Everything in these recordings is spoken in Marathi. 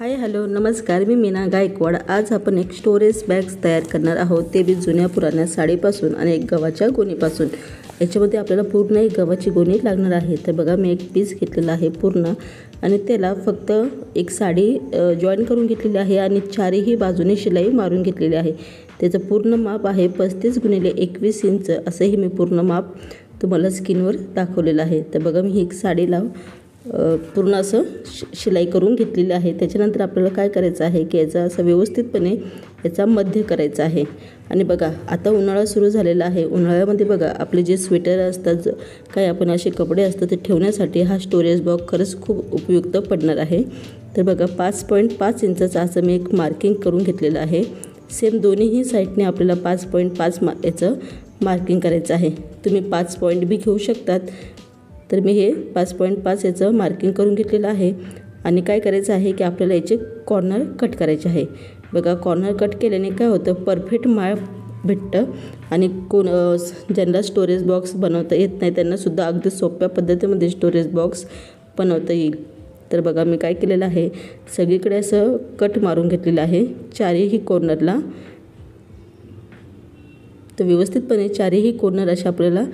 हाय हॅलो नमस्कार, मी मीना गायकवाड। आज आपण एक स्टोरेज बॅग्स तयार करणार आहोत, ते बी जुन्या पुराण्या साडीपासून आणि एक गव्हाच्या गोणीपासून। याच्यामध्ये आपल्याला पूर्ण एक गव्हाची गोणी लागणार आहे। तर बघा, मी एक पीस घेतलेला आहे पूर्ण, आणि त्याला फक्त एक साडी जॉईन करून घेतलेली आहे आणि चारही बाजूने शिलाई मारून घेतलेली आहे। त्याचं पूर्ण माप आहे 35 × 21 इंच, असंही मी पूर्ण माप तुम्हाला स्क्रीनवर दाखवलेलं आहे। तर बघा, मी ही साडीला पूर्ण असं शिलाई करून घेतलेली आहे। त्याच्यानंतर आपल्याला काय करायचं आहे की याचा असं व्यवस्थितपणे याचा मध्य करायचा आहे। आणि बघा, आता उन्हाळा सुरू झालेला आहे। उन्हाळ्यामध्ये बघा, आपले जे स्वेटर असतात, काही आपण असे कपडे असतात, ते ठेवण्यासाठी हा स्टोरेज बॉक्स खरंच खूप उपयुक्त पडणार आहे। तर बघा, 5.5 इंचाचा असं मी एक मार्किंग करून घेतलेलं आहे। सेम दोन्हीही साईडने आपल्याला 5.5 याचं मार्किंग करायचं आहे। तुम्ही 5 पॉईंट बी घेऊ शकतात। तर मी हे 5.5 याचं मार्किंग करून घेतलेलं आहे। आणि काय करायचं आहे की आपल्याला याचे कॉर्नर कट करायचे आहे। बघा, कॉर्नर कट केल्याने काय होतं, परफेक्ट माप भेटतं। आणि ज्यांना स्टोरेज बॉक्स बनवता येत नाही त्यांनासुद्धा अगदी सोप्या पद्धतीमध्ये स्टोरेज बॉक्स बनवता येईल। तर बघा, मी काय केलेलं आहे, सगळीकडे असं कट मारून घेतलेलं आहे चारही कॉर्नरला। तर व्यवस्थितपणे चारही कॉर्नर अशा आपल्याला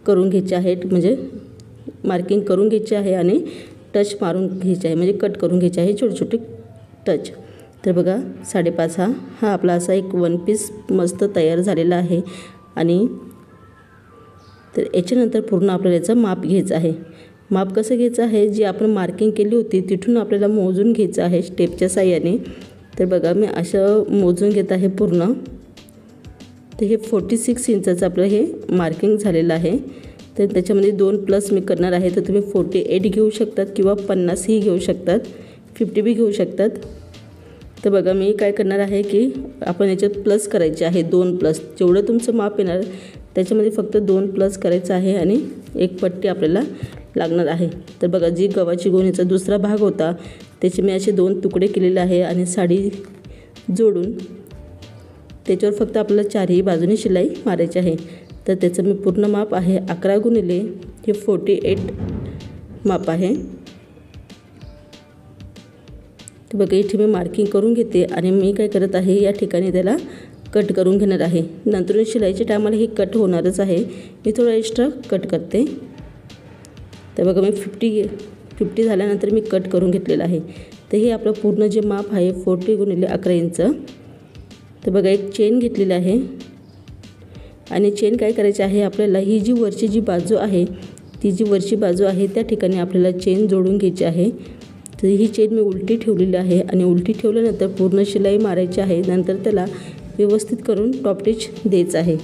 करून घ्यायचे आहेत, म्हणजे मार्किंग करून घ्यायचे आहे आणि टच मारून घ्यायचे आहे, म्हणजे कट करून घ्यायचे आहे छोटे छोटे टच। तर बघा, 5.5 हा आपला असा एक वन पीस मस्त तयार झालेला आहे। आणि तर याच्यानंतर पूर्ण आपल्याला याचं माप घ्यायचं आहे। माप कसं घ्यायचं आहे, जी आपण मार्किंग केली होती तिथून आपल्याला मोजून घ्यायचं आहे स्टेपच्या साहाय्याने। तर बघा, मी असं मोजून घेत आहे पूर्ण। तर हे 46 इंचाचं आपलं हे मार्किंग झालेलं आहे। तर त्याच्यामध्ये 2+ मी करणार आहे। तर तुम्ही 48 घेऊ शकतात किंवा 50ही घेऊ शकतात, 50 बी घेऊ शकतात। तर बघा, मी काय करणार आहे की आपण याच्यात प्लस करायचे आहे, 2+। जेवढं तुमचं माप येणार त्याच्यामध्ये फक्त 2+ करायचं आहे आणि एक पट्टी आपल्याला लागणार आहे। तर बघा, जी गव्हाची गोणीचा दुसरा भाग होता त्याचे मी असे 2 तुकडे केलेले आहे आणि साडी जोडून त्याच्यावर फक्त आपल्याला चारही बाजूने शिलाई मारायची आहे। तर त्याचं मी पूर्ण माप आहे 11 × 48 माप आहे। तर बघा, इथे मी मार्किंग करून घेते आणि मी काय करत आहे, या ठिकाणी त्याला कट करून घेणार आहे। नंतर शिलाईच्या टायमाला ही कट होणारच आहे, मी थोडं एक्स्ट्रा कट करते। तर बघा, मी 50 झाल्यानंतर मी कट करून घेतलेलं आहे। तर हे आपलं पूर्ण जे माप आहे 40 × 11 इंच। तर बघा, एक चेन घेतलेली आहे आणि चेन काय करायची आहे, आपल्याला ही जी वरची जी बाजू आहे, ती जी वरची बाजू आहे त्या ठिकाणी आपल्याला चेन जोडून घ्यायची आहे। तर ही चेन मी उलटी ठेवलेली आहे आणि उलटी ठेवल्यानंतर पूर्ण शिलाई मारायची आहे। नंतर त्याला व्यवस्थित करून टॉप टिच द्यायचं आहे।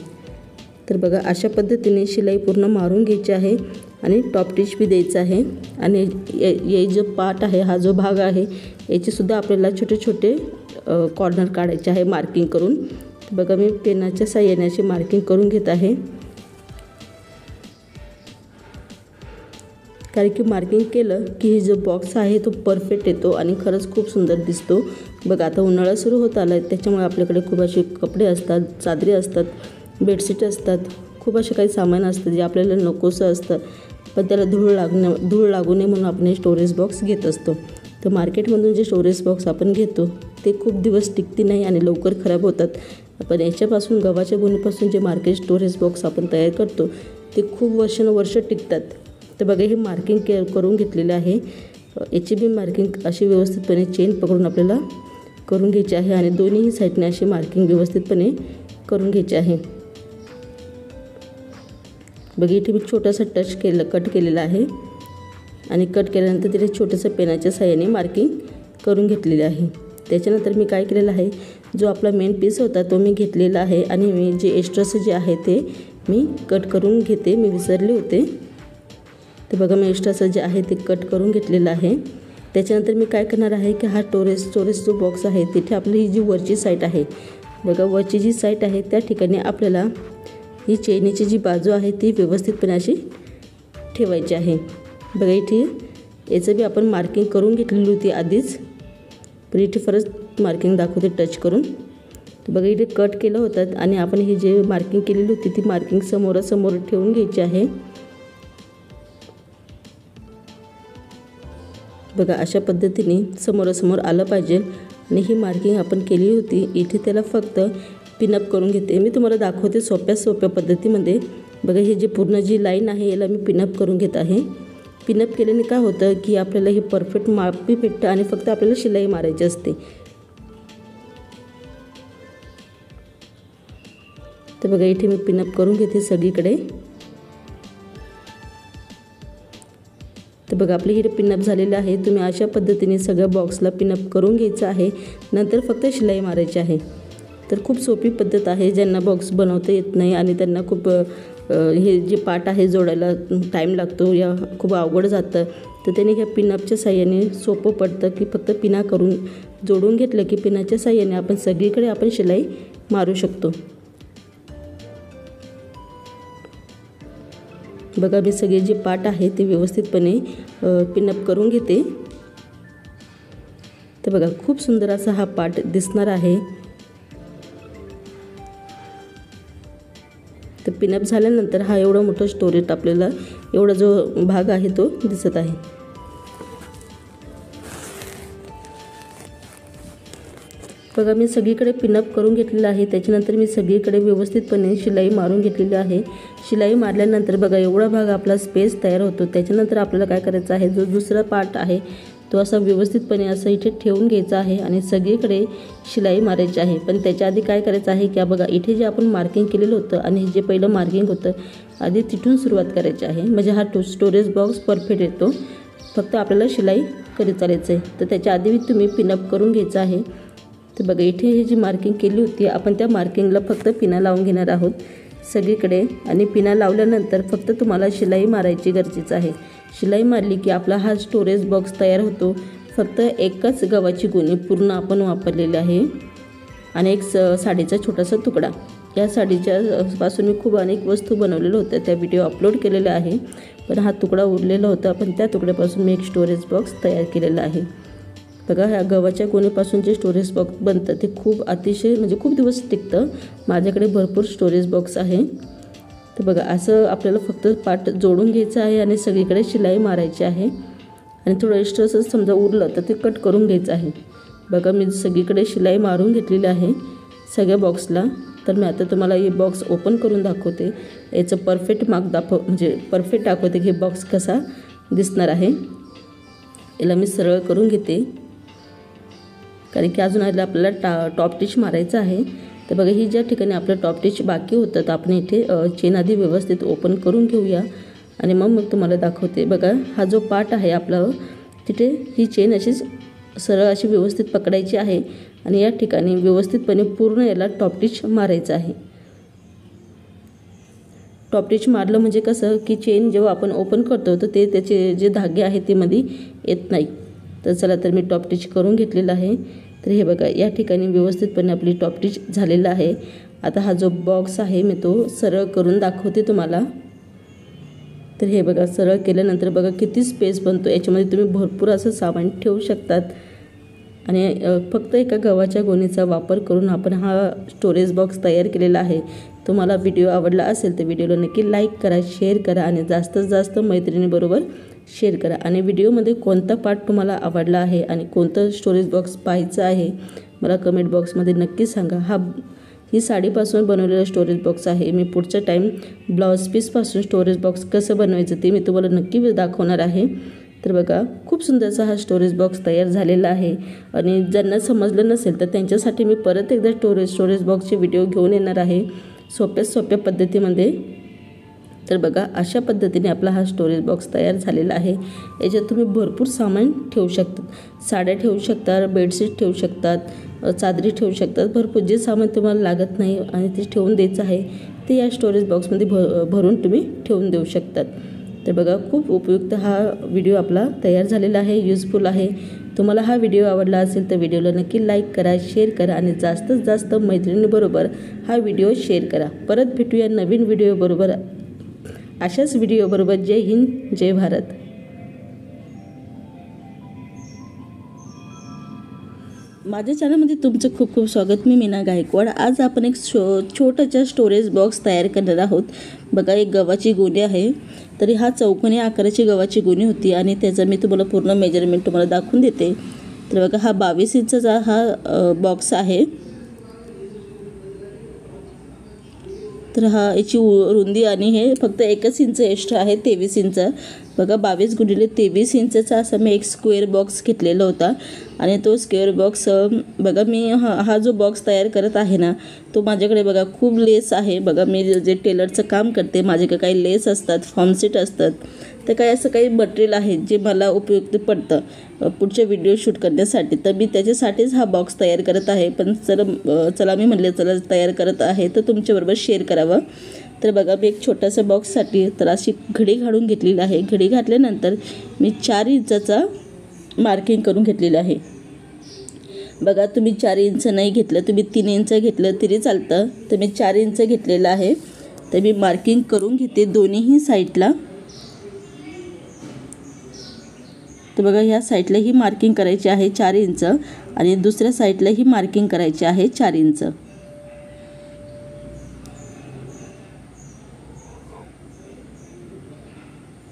तर बघा, अशा पद्धतीने शिलाई पूर्ण मारून घ्यायची आहे आणि टॉप टिच बी द्यायचं आहे। आणि हे जो पार्ट आहे, हा जो भाग आहे, याचेसुद्धा आपल्याला छोटे छोटे कॉर्नर काढायचे आहे मार्किंग करून। बघा, मी पेनाच्या साहाय्याने अशी मार्किंग करून घेत आहे, कारण की मार्किंग केलं की जो बॉक्स आहे तो परफेक्ट येतो आणि खरंच खूप सुंदर दिसतो। बघा, आता उन्हाळा सुरू होत आला आहे, त्याच्यामुळे आपल्याकडे खूप असे कपडे असतात, चादरी असतात, बेडशीट असतात, खूप असे काही सामान असतं जे आपल्याला नकोसं असतं, पण त्याला धूळ लागू नये म्हणून आपण हे स्टोरेज बॉक्स घेत असतो। तर मार्केटमधून जे स्टोरेज बॉक्स आपण घेतो ते खूप दिवस टिकते नाही आणि लवकर खराब होतात। पण याच्यापासून, गव्हाच्या गोणीपासून जे मार्केट स्टोरेज बॉक्स आपण तयार करतो ते खूप वर्षानुवर्ष टिकतात। तर बघा, हे मार्किंग करून घेतलेलं आहे। याची बी मार्किंग अशी व्यवस्थितपणे चेन पकडून आपल्याला करून घ्यायची आहे आणि दोन्ही साईडने अशी मार्किंग व्यवस्थितपणे करून घ्यायची आहे। बघा, इथे मी छोटासा कट केलेला आहे आणि कट केल्यानंतर तिथे छोटंसं पेनाच्या साहाय्याने मार्किंग करून घेतलेली आहे। त्याच्यानंतर मी काय केलेलं आहे, जो आपला मेन पीस होता तो मी घेतलेला आहे आणि मी जे एक्स्ट्राचं जे आहे ते मी कट करून घेते, मी विसरले होते। तर बघा, मी एक्स्ट्राचं जे आहे ते कट करून घेतलेलं आहे। त्याच्यानंतर मी काय करणार आहे की हा स्टोरेज जो बॉक्स आहे तिथे आपली ही जी वरची साईड आहे, बघा, वरची जी साईड आहे त्या ठिकाणी आपल्याला ही चेनीची जी बाजू आहे ती व्यवस्थितपणे अशी ठेवायची आहे। बघा, इथे याचं बी आपण मार्किंग करून घेतलेली होती आधीच, पण इथे परत मार्किंग दाखवते टच करून। तर बघा, इथे कट केलं होतं आणि आपण ही जे मार्किंग केलेली होती ती मार्किंग समोरासमोर ठेवून घ्यायची आहे। बघा अशा पद्धतीने समोरासमोर आलं पाहिजे आणि ही मार्किंग आपण केली होती इथे त्याला फक्त पिनअप करून घेते। मी तुम्हाला दाखवते सोप्या पद्धतीमध्ये। बघा ही जी पूर्ण जी लाईन आहे याला मी पिनअप करून घेत आहे। पिनअप केल्याने काय होतं की आपल्याला हे परफेक्ट मापी भेटतं आणि फक्त आपल्याला शिलाई मारायची असते। तर बघा इथे मी पिनअप करून घेते सगळीकडे। तर बघा आपले हे पिनअप झालेले आहे। तुम्ही अशा पद्धतीने सगळ्या बॉक्सला पिनअप करून घ्यायचं आहे, नंतर फक्त शिलाई मारायची आहे। तर खूप सोपी पद्धत आहे। ज्यांना बॉक्स बनवता येत नाही आणि त्यांना खूप हे जे पार्ट आहे जोडायला टाईम लागतो या खूप अवघड जातं, तर त्यांनी ह्या पिनअपच्या साह्याने सोपं पडतं की फक्त पिना करून जोडून घेतलं की पिनाच्या साह्याने आपण सगळीकडे आपण शिलाई मारू शकतो। बघा मी सगळे जे पार्ट आहे ते व्यवस्थितपणे पिनअप करून घेते। तर बघा खूप सुंदर असा हा पार्ट दिसणार आहे। तर पिनअप झाल्यानंतर हा एवढा मोठा स्टोरेज आपल्याला एवढा जो भाग आहे तो दिसत आहे। बघा मी सगळीकडे पिनअप करून घेतलेलं आहे। त्याच्यानंतर मी सगळीकडे व्यवस्थितपणे शिलाई मारून घेतलेली आहे। शिलाई मारल्यानंतर बघा एवढा भाग आपला स्पेस तयार होतो। त्याच्यानंतर आपल्याला काय करायचं आहे, जो दुसरा पार्ट आहे तो असा व्यवस्थितपणे असं इथे ठेवून घ्यायचा आहे आणि सगळीकडे शिलाई मारायची आहे। पण त्याच्या आधी काय करायचं आहे की बघा इथे जे आपण मार्किंग केलेलं होतं आणि जे पहिलं मार्किंग होतं आधी तिथून सुरुवात करायची आहे, म्हणजे हा स्टोरेज बॉक्स परफेक्ट येतो। फक्त आपल्याला शिलाई करीत चालायचं आहे। तर त्याच्या आधी तुम्ही पिनअप करून घ्यायचं आहे। तर बघा इथे ही जी मार्किंग केली होती आपण त्या मार्किंगला फक्त पिना लावून घेणार आहोत सगळीकडे, आणि पिना लावल्यानंतर फक्त तुम्हाला शिलाई मारायची गरजेचं आहे। शिलाई मारली की आपला हा स्टोरेज बॉक्स तयार होतो। फक्त एकच गव्हाची गोणी पूर्ण आपण वापरलेली आहे आणि एक साडीचा छोटासा तुकडा। या साडीच्या पासून मी खूप अनेक वस्तू बनवलेल्या होत्या, त्या व्हिडिओ अपलोड केलेल्या आहे, पण हा तुकडा उरलेला होता, पण त्या तुकड्यापासून मी एक स्टोरेज बॉक्स तयार केलेला आहे। बघा ह्या गव्हाच्या गोणीपासून जे स्टोरेज बॉक्स बनतं ते खूप अतिशय म्हणजे खूप दिवस टिकतं। माझ्याकडे भरपूर स्टोरेज बॉक्स आहे। तर बघा असं आपल्याला फक्त पार्ट जोडून घ्यायचं आहे आणि सगळीकडे शिलाई मारायची आहे आणि थोडं एक्स्ट्रा असं समजा उरलं तर ते कट करून घ्यायचं आहे। बघा मी सगळीकडे शिलाई मारून घेतलेली आहे सगळ्या बॉक्सला। तर मी आता तुम्हाला हे बॉक्स ओपन करून दाखवते, याचं परफेक्ट मार्क म्हणजे परफेक्ट दाखवते की हे बॉक्स कसा दिसणार आहे। याला मी सरळ करून घेते कारण की अजून आपल्याला टॉप टिच मारायचं आहे। तर बघा ही ज्या ठिकाणी आपलं टॉप टिच बाकी होतं तर आपण इथे चेन आधी व्यवस्थित ओपन करून घेऊया आणि मग तुम्हाला दाखवते। बघा हा जो पार्ट आहे आपला तिथे ही चेन अशीच सरळ अशी व्यवस्थित पकडायची आहे आणि या ठिकाणी व्यवस्थितपणे पूर्ण याला टॉप टिच मारायचं आहे। टॉप टिच मारलं म्हणजे कसं की चेन जेव्हा आपण ओपन करतो तर ते त्याचे जे धागे आहेत ते मध्ये येत नाही। तर चला तर मी टॉप टिच करून घेतलेला आहे। तर हे बघा या ठिकाणी व्यवस्थितपणे आपली टॉप टिच झालेला आहे। आता हा जो बॉक्स आहे मी तो सरळ करून दाखवते तुम्हाला। तर हे बघा सरळ केल्यानंतर बघा किती स्पेस बनतो, याच्यामध्ये तुम्ही भरपूर असं सामान ठेवू शकतात आणि फक्त एका गव्हाच्या गोणीचा वापर करून आपण हा स्टोरेज बॉक्स तयार केलेला आहे। तुम्हाला व्हिडिओ आवडला असेल तर व्हिडिओला नक्की लाईक करा, शेअर करा आणि जास्तीत जास्त मैत्रिणीबरोबर शेअर करा। आणि व्हिडिओमध्ये कोणता पार्ट तुम्हाला आवडला आहे आणि कोणतं स्टोरेज बॉक्स पाहायचं आहे मला कमेंट बॉक्समध्ये नक्की सांगा। ही साडीपासून बनवलेला स्टोरेज बॉक्स आहे। मी पुढच्या टाईम ब्लाउज पीसपासून स्टोरेज बॉक्स कसं बनवायचं ते मी तुम्हाला नक्की दाखवणार आहे। तर बघा खूप सुंदरसा हा स्टोरेज बॉक्स तयार झालेला आहे आणि ज्यांना समजलं नसेल तर त्यांच्यासाठी मी परत एकदा स्टोरेज बॉक्सचे व्हिडिओ घेऊन येणार आहे सोप्या पद्धतीमध्ये। तर बघा अशा पद्धतीने आपला हा स्टोरेज बॉक्स तयार झालेला आहे। याच्यात तुम्ही भरपूर सामान ठेवू शकता, साड्या ठेवू शकता, बेडशीट ठेवू शकतात, चादरी ठेवू शकतात, भरपूर जे सामान तुम्हाला लागत नाही आणि ते ठेवून द्यायचं आहे ते या स्टोरेज बॉक्समध्ये भरून तुम्ही ठेवून देऊ शकतात। तर बघा खूप उपयुक्त हा व्हिडिओ आपला तयार झालेला आहे, युजफुल आहे। तुम्हाला हा व्हिडिओ आवडला असेल तर व्हिडिओला नक्की लाईक करा, शेअर करा आणि जास्तीत जास्त मैत्रिणीबरोबर हा व्हिडिओ शेअर करा। परत भेटूया नवीन व्हिडिओबरोबर, अशाच व्हिडिओबरोबर। जय हिंद, जय भारत। माझ्या चॅनलमध्ये तुमचं खूप खूप स्वागत. मी मीना गायकवाड. आज आपण एक छोटासा स्टोरेज बॉक्स तयार करणार आहोत. बघा, एक गव्हाची गोणी आहे. तरी हा चौकोनी आकाराची गव्हाची गोणी होती आणि त्याचं मी तुम्हाला पूर्ण मेजरमेंट तुम्हाला दाखवून देते. तर बघा, हा 22 इंचचा हा बॉक्स आहे. तर याची रुंदी आणि हे फक्त 1 इंच एक्स्ट्रा आहे, 23 इंच. बघा, 22 गुणिले 23 इंचचा असा मी एक स्क्वेअर बॉक्स घेतलेला होता. आणि तो स्क्वेअर बॉक्स बघा, मी हा जो बॉक्स तयार करत आहे ना, तो माझ्याकडे बघा खूप लेस आहे. बघा, मी जे टेलरचं काम करते, माझ्याकडे काही लेस असतात, फॉर्मसेट असतात. तर काही असं काही मटेरियल आहे जे मला उपयुक्त पडतं पुढचे व्हिडिओ शूट करण्यासाठी. तर मी त्याच्यासाठीच हा बॉक्स तयार करत आहे. पण चला मी म्हणले चला तयार करत आहे तर तुमच्याबरोबर शेअर करावं. तर बघा, मी एक छोटासा बॉक्ससाठी तर अशी घडी घालून घेतलेली आहे. घडी घातल्यानंतर मी 4 इंचाचा मार्किंग करून घेतलेलं आहे. बघा, तुम्ही 4 इंच नाही घेतलं, तुम्ही 3 इंच घेतलं तरी चालतं. तर मी 4 इंच घेतलेलं आहे. तर मी मार्किंग करून घेते दोन्हीही साईडला. तर बघा, ह्या साईडला ही मार्किंग करायची आहे 4 इंच आणि दुसऱ्या साईडला ही मार्किंग करायची आहे 4 इंच.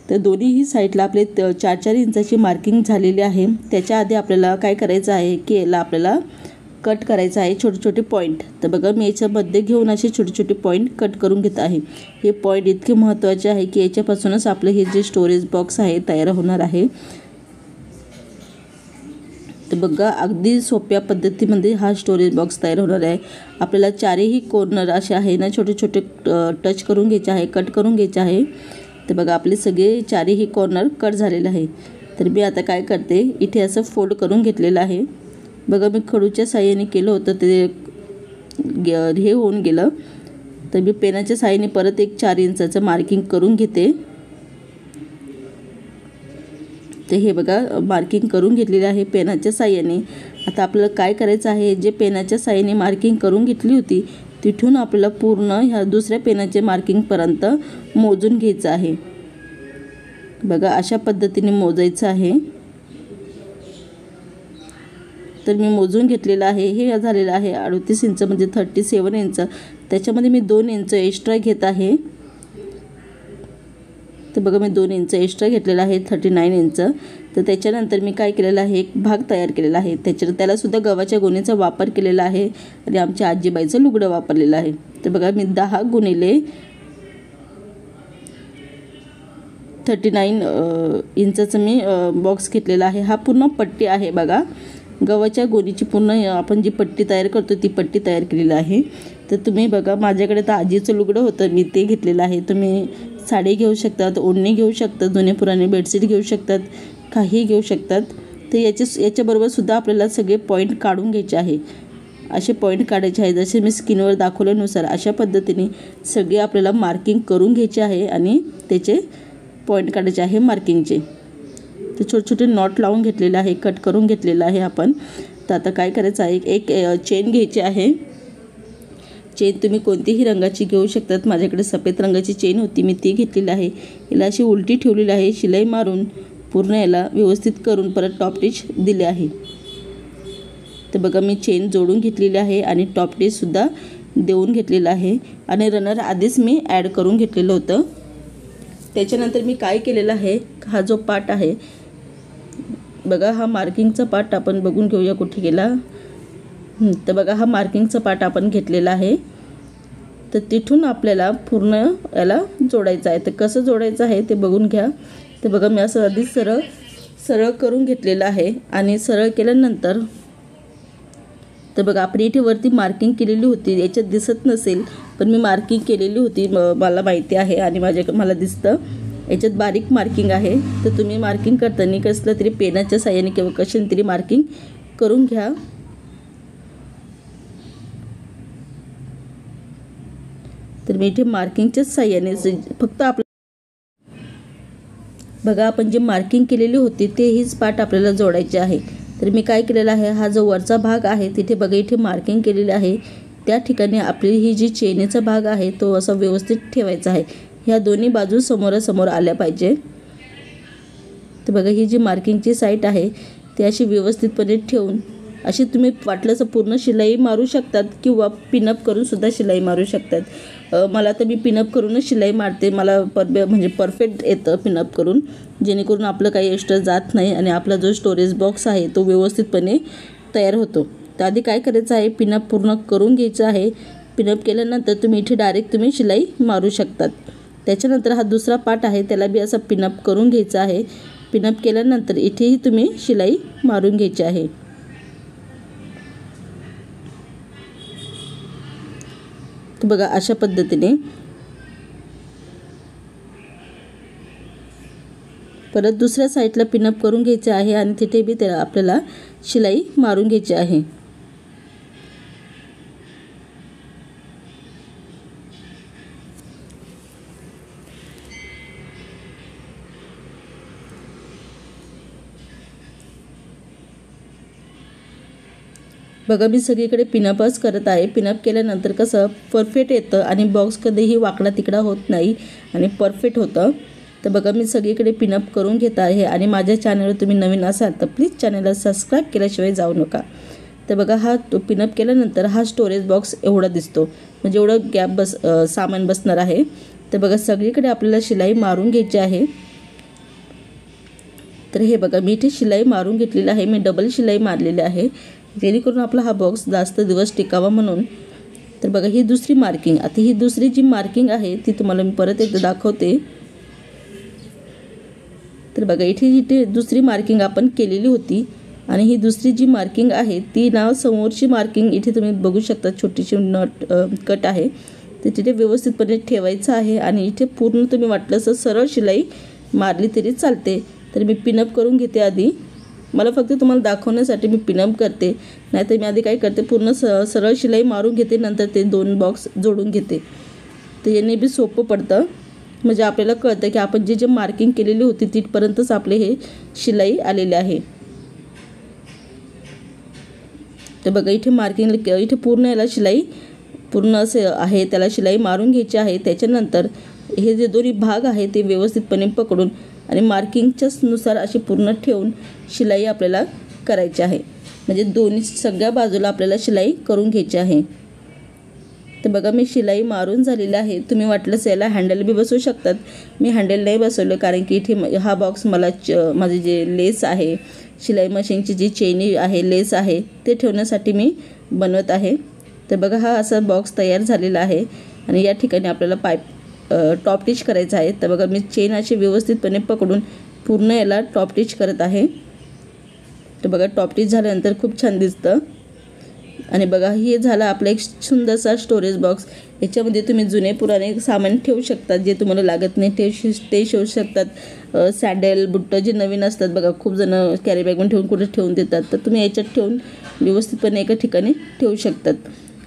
तर दोन्हीही साईडला आपले 4-4 इंचाची मार्किंग झालेली आहे. त्याच्या आधी आपल्याला काय करायचं आहे की याला आपल्याला कट करायचं आहे छोटे छोटे पॉईंट. तर बघा, मी याच्यामध्ये घेऊन असे छोटे छोटे पॉईंट कट करून घेत आहे. हे पॉईंट इतके महत्त्वाचे आहे की याच्यापासूनच आपलं हे जे स्टोरेज बॉक्स आहे तयार होणार आहे. तर बघा, अगदी सोप्या पद्धतीमध्ये हा स्टोरेज बॉक्स तयार होणार आहे. आपल्याला 4ही कॉर्नर असे आहे ना छोटे छोटे टच करून घ्यायचे आहे, कट करून घ्यायचे आहे. तर बघा, आपले सगळे 4ही कॉर्नर कट झालेले आहे. तर मी आता काय करते, इथे असं फोल्ड करून घेतलेलं आहे. बघा, मी खडूच्या साहाय्याने केलं होतं, ते हे होऊन गेलं. तर मी पेनाच्या साहाय्याने परत एक 4 इंचाचं मार्किंग करून घेते. तर हे बघा, मार्किंग करून घेतलेले आहे पेनाच्या साहाय्याने. आता आपल्याला काय करायचं आहे, जे पेनाच्या साहाय्याने मार्किंग करून घेतली होती तिथून आपल्याला पूर्ण ह्या दुसऱ्या पेनाच्या मार्किंगपर्यंत मोजून घ्यायचं आहे. बघा, अशा पद्धतीने मोजायचं आहे. तर मी मोजून घेतलेलं आहे. हे झालेलं आहे 38 इंच म्हणजे 37 इंच. त्याच्यामध्ये मी 2 इंच एक्स्ट्रा घेत आहे. तर बघा, मी 2 इंच एक्स्ट्रा घेतलेला आहे, 39 इंच. तर त्याच्यानंतर मी काय केलेलं आहे, एक भाग तयार केलेला आहे. त्यालासुद्धा गव्हाच्या गोणीचा वापर केलेला आहे आणि आमच्या आजीबाईचं लुगडं वापरलेलं आहे. तर बघा, मी 10 गुणिले 39 इंचाचं मी बॉक्स घेतलेला आहे. हा पूर्ण पट्टी आहे. बघा, गव्हाच्या गोणीची पूर्ण आपण जी पट्टी तयार करतो ती पट्टी तयार केलेली आहे. तर तुम्ही बघा, माझ्याकडे तर आजीचं लुगडं होतं, मी ते घेतलेलं आहे. तुम्ही साडी घेऊ शकतात, ओढणी घेऊ शकतात, जुने पुराणे बेडशीट घेऊ शकतात, काही घेऊ शकतात. तर याच्याबरोबर सुद्धा आपल्याला सगळे पॉईंट काढून घ्यायचे आहे. असे पॉईंट काढायचे आहे जसे मी स्क्रीनवर दाखवल्यानुसार अशा पद्धतीने सगळे आपल्याला मार्किंग करून घ्यायचे आहे आणि त्याचे पॉईंट काढायचे आहे मार्किंगचे. तर छोटे छोटे नॉट लावून घेतलेले आहे, कट करून घेतलेलं आहे आपण. तर आता काय करायचं आहे, एक चेन घ्यायची आहे. चेन तुम्ही कोणतीही रंगाची घेऊ शकतात. माझ्याकडे सफेद रंगाची चेन होती, मी ती घेतलेली आहे. याला अशी उलटी ठेवलेली आहे, शिलाई मारून पूर्ण याला व्यवस्थित करून परत टॉप टिच दिले आहे. तर बघा, मी चेन जोडून घेतलेली आहे आणि टॉप टिचसुद्धा देऊन घेतलेलं आहे आणि रनर आधीच मी ॲड करून घेतलेलं होतं. त्याच्यानंतर मी काय केलेलं आहे, हा जो पार्ट आहे बघा, हा मार्किंगचा पार्ट आपण बघून घेऊया कुठे गेला. तर बघा, हा मार्किंगचा पार्ट आपण घेतलेला आहे. तर तिथून आपल्याला पूर्ण याला जोडायचं आहे. तर कसं जोडायचं आहे ते बघून घ्या. तर बघा, मी असं आधी सरळ करून घेतलेलं आहे आणि सरळ केल्यानंतर तर बघा, आपण इथे वरती मार्किंग केलेली होती. याच्यात दिसत नसेल पण मी मार्किंग केलेली होती, मला माहिती आहे आणि मला दिसतं. याच्यात बारीक मार्किंग आहे. तर तुम्ही मार्किंग करताना कसलं तरी पेनाच्या साहाय्याने किंवा कशाने तरी मार्किंग करून घ्या. तर मी इथे मार्किंगच्याच साहाय्याने फक्त बघा, आपण जे मार्किंग केलेली होती ते हीच पार्ट आपल्याला जोडायचे आहे. तर मी काय केलेलं आहे, हा जो वरचा भाग आहे तिथे बघा, इथे मार्किंग केलेली आहे. त्या ठिकाणी आपली ही जी चेनीचा भाग आहे तो असा व्यवस्थित ठेवायचा आहे. ह्या दोन्ही बाजू समोरासमोर आल्या पाहिजे. तर बघा, ही जी मार्किंगची साईड आहे ती अशी व्यवस्थितपणे ठेवून अशी तुम्ही वाटल्यास पूर्ण शिलाई मारू शकतात किंवा पिनअप करून सुद्धा शिलाई मारू शकतात। मला तर मी पिनअप करूनच शिलाई मारते, मला म्हणजे परफेक्ट येतं पिनअप करून, जेणेकरून आपलं काही एक्स्ट्रा जात नाही आणि आपला जो स्टोरेज बॉक्स आहे तो व्यवस्थितपणे तयार होतो। तर आधी काय करायचं आहे, पिनअप पूर्ण करून घ्यायचं आहे। पिनअप केल्यानंतर तुम्ही इथे डायरेक्ट तुम्ही शिलाई मारू शकतात। त्याच्यानंतर हा दुसरा पार्ट आहे त्याला बी असं पिनअप करून घ्यायचं आहे। पिनअप केल्यानंतर इथेही तुम्ही शिलाई मारून घ्यायची आहे। तर बघा अशा पद्धतीने परत दुसऱ्या साईडला पिनअप करून घ्यायचे आहे आणि तिथे बी त्याला आपल्याला शिलाई मारून घ्यायची आहे। बघा मी सगळीकडे पिनअपच करत आहे। पिनअप केल्यानंतर कसं परफेक्ट येतं आणि बॉक्स कधीही वाकडा तिकडा होत नाही आणि परफेक्ट होतं। तर बघा मी सगळीकडे पिनअप करून घेत आहे आणि माझ्या चॅनलवर तुम्ही नवीन असाल तर प्लीज चॅनलला सबस्क्राईब केल्याशिवाय जाऊ नका। तर बघा हा पिनअप केल्यानंतर हा स्टोरेज बॉक्स एवढा दिसतो, म्हणजे एवढं गॅप सामान बसणार आहे। तर बघा सगळीकडे आपल्याला शिलाई मारून घ्यायची आहे। तर हे बघा मी इथे शिलाई मारून घेतलेली आहे, मी डबल शिलाई मारलेली आहे जेणेकरून आपला हा बॉक्स जास्त दिवस टिकावा म्हणून। तर बघा ही दुसरी मार्किंग, आता ही दुसरी जी मार्किंग आहे ती तुम्हाला मी परत एकदा दाखवते। तर बघा इथे दुसरी मार्किंग आपण केलेली होती आणि ही दुसरी जी मार्किंग आहे ती ना समोरची मार्किंग इथे तुम्ही बघू शकता, छोटीशी नट कट आहे, तर तिथे व्यवस्थितपणे ठेवायचं आहे आणि इथे पूर्ण तुम्ही वाटलंस सरळ शिलाई मारली तरी चालते। तर मी पिनअप करून घेते आधी, मला फक्त तुम्हाला दाखवण्यासाठी मी पिनअप करते, नाहीतर मी आधी काय करते पूर्ण सरळ शिलाई मारून घेते, नंतर ते दोन बॉक्स जोडून घेते। तर याने बी सोपं पडतं, म्हणजे आपल्याला कळतं की आपण जे मार्किंग केलेली होती तिथपर्यंतच आपले हे शिलाई आलेले आहे। तर बघा इथे मार्किंग इथे पूर्ण याला शिलाई पूर्ण असे आहे त्याला शिलाई मारून घ्यायची आहे। त्याच्यानंतर हे जे दोन्ही भाग आहे ते व्यवस्थितपणे पकडून आणि मार्किंगच्याच नुसार अशी पूर्ण ठेवून शिलाई आपल्याला करायची आहे, म्हणजे दोन्ही सगळ्या बाजूला आपल्याला शिलाई करून घ्यायची आहे। तर बघा मी शिलाई मारून झालेली आहे। तुम्ही वाटलंच याला हँडल बी बसवू शकतात, मी हँडल नाही बसवलं कारण की इथे हा बॉक्स मला माझे जे लेस आहे, शिलाई मशीनची जी चेनी आहे, लेस आहे ते ठेवण्यासाठी मी बनवत आहे। तर बघा हा असा बॉक्स तयार झालेला आहे आणि या ठिकाणी आपल्याला टॉप टिच करायचं आहे। तर बघा मी चेन अशी व्यवस्थितपणे पकडून पूर्ण याला टॉप टिच करत आहे। तर बघा टॉप टिच झाल्यानंतर खूप छान दिसतं आणि बघा हे झालं आपला एक सुंदरसा स्टोरेज बॉक्स। याच्यामध्ये तुम्ही जुने पुराणे सामान ठेवू शकतात, जे तुम्हाला लागत नाही ते ठेवू शकतात। सँडल बुट्ट जे नवीन असतात बघा, खूप जण कॅरी बॅगमध्ये ठेवून कुठे ठेवून देतात, तर तुम्ही याच्यात ठेवून व्यवस्थितपणे एका ठिकाणी ठेवू शकतात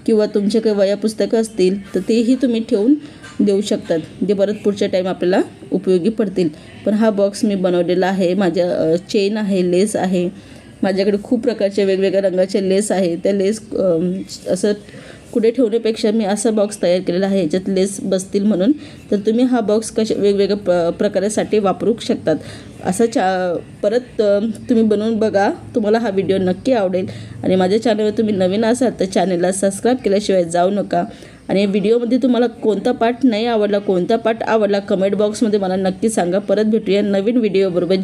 किंवा तुमचे काही वह्या पुस्तकं असतील तर तेही तुम्ही ठेवून देऊ शकतात, जे परत पुढच्या टाईम आपल्याला उपयोगी पडतील। पण हा बॉक्स मी बनवलेला आहे, माझ्या चेन आहे, लेस आहे, माझ्याकडे खूप प्रकारचे वेगवेगळ्या रंगाचे लेस आहे। त्या लेस असं कुठे ठेवण्यापेक्षा मी असा बॉक्स तयार केलेला आहे याच्यात लेस बसतील म्हणून। तर तुम्ही हा बॉक्स वेगवेगळ्या प्रकारासाठी वापरू शकतात। असं परत तुम्ही बनवून बघा, तुम्हाला हा व्हिडिओ नक्की आवडेल आणि माझ्या चॅनलवर तुम्ही नवीन असाल तर चॅनलला सबस्क्राईब केल्याशिवाय जाऊ नका। आणि व्हिडिओमध्ये तुम्हाला कोणता पार्ट नाही आवडला, कोणता पार्ट आवडला कमेंट बॉक्समध्ये मला नक्की सांगा। परत भेटूया नवीन व्हिडिओबरोबर।